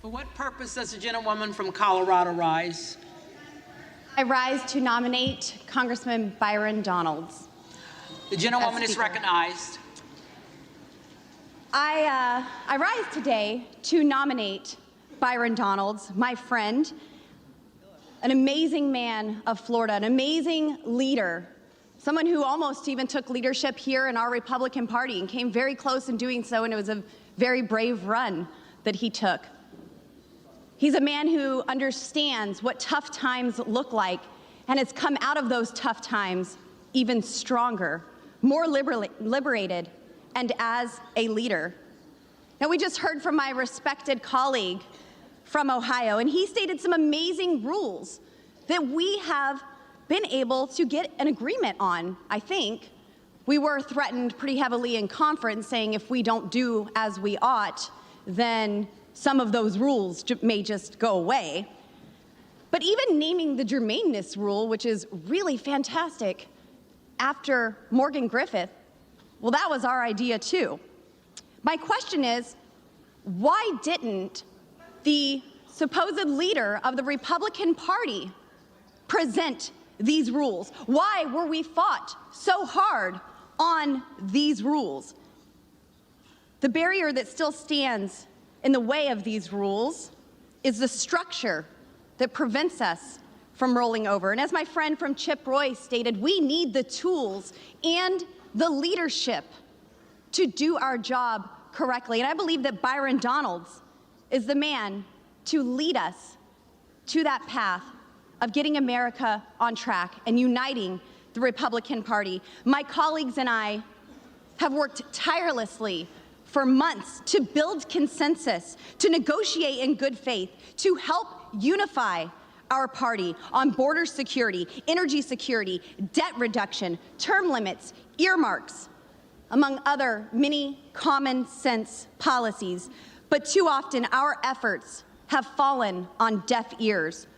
For what purpose does the gentlewoman from Colorado rise? I rise to nominate Congressman Byron Donalds. The gentlewoman is recognized. I rise today to nominate Byron Donalds, my friend, an amazing man of Florida, an amazing leader, someone who almost even took leadership here in our Republican Party and came very close in doing so, and it was a very brave run that he took. He's a man who understands what tough times look like and has come out of those tough times even stronger, more liberated, and as a leader. Now, we just heard from my respected colleague from Ohio, and he stated some amazing rules that we have been able to get an agreement on, I think. We were threatened pretty heavily in conference, saying if we don't do as we ought, then some of those rules may just go away. But even naming the germaneness rule, which is really fantastic, after Morgan Griffith, well, that was our idea too. My question is, why didn't the supposed leader of the Republican Party present these rules? Why were we fought so hard on these rules? The barrier that still stands in the way of these rules is the structure that prevents us from rolling over. And as my friend from Chip Roy stated, we need the tools and the leadership to do our job correctly. And I believe that Byron Donalds is the man to lead us to that path of getting America on track and uniting the Republican Party. My colleagues and I have worked tirelessly for months to build consensus, to negotiate in good faith, to help unify our party on border security, energy security, debt reduction, term limits, earmarks, among other many common sense policies. But too often our efforts have fallen on deaf ears.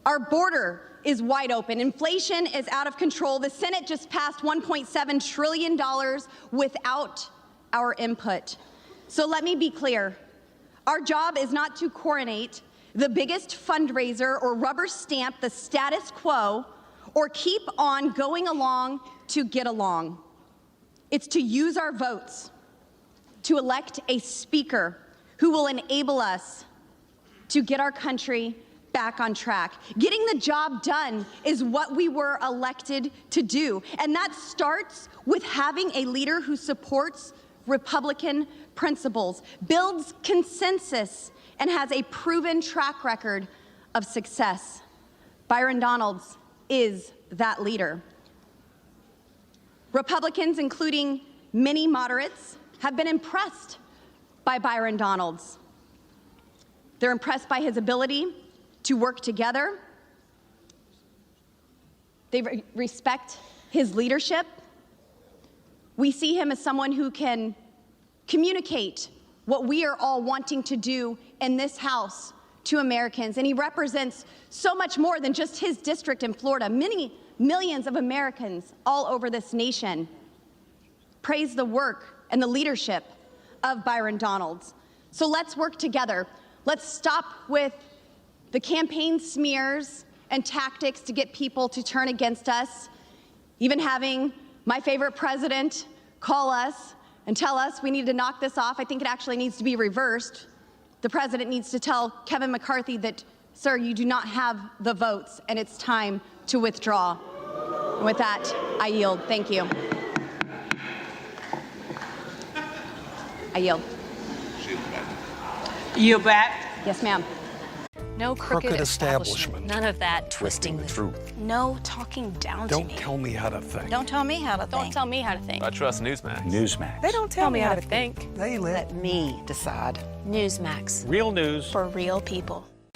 Our border is wide open. Inflation is out of control. The Senate just passed $1.7 trillion without our input. So let me be clear. Our job is not to coronate the biggest fundraiser or rubber stamp the status quo or keep on going along to get along. It's to use our votes to elect a speaker who will enable us to get our country back on track. Getting the job done is what we were elected to do, and that starts with having a leader who supports Republican principles, builds consensus, and has a proven track record of success. Byron Donalds is that leader. Republicans, including many moderates, have been impressed by Byron Donalds. They're impressed by his ability to work together. They respect his leadership. We see him as someone who can communicate what we are all wanting to do in this House to Americans. And he represents so much more than just his district in Florida. Many millions of Americans all over this nation praise the work and the leadership of Byron Donalds. So let's work together. Let's stop with the campaign smears and tactics to get people to turn against us, even having my favorite president call us and tell us we need to knock this off. I think it actually needs to be reversed. The president needs to tell Kevin McCarthy that, sir, you do not have the votes and it's time to withdraw. And with that, I yield. Thank you. I yield. Yield back. Yes, ma'am. No crooked establishment. None of that twisting the truth. No talking down to me. Don't tell me how to think. Don't tell me how to think. Don't tell me how to think. I trust Newsmax. Newsmax. They don't tell me how to think. They let Let me decide. Newsmax. real news For real people.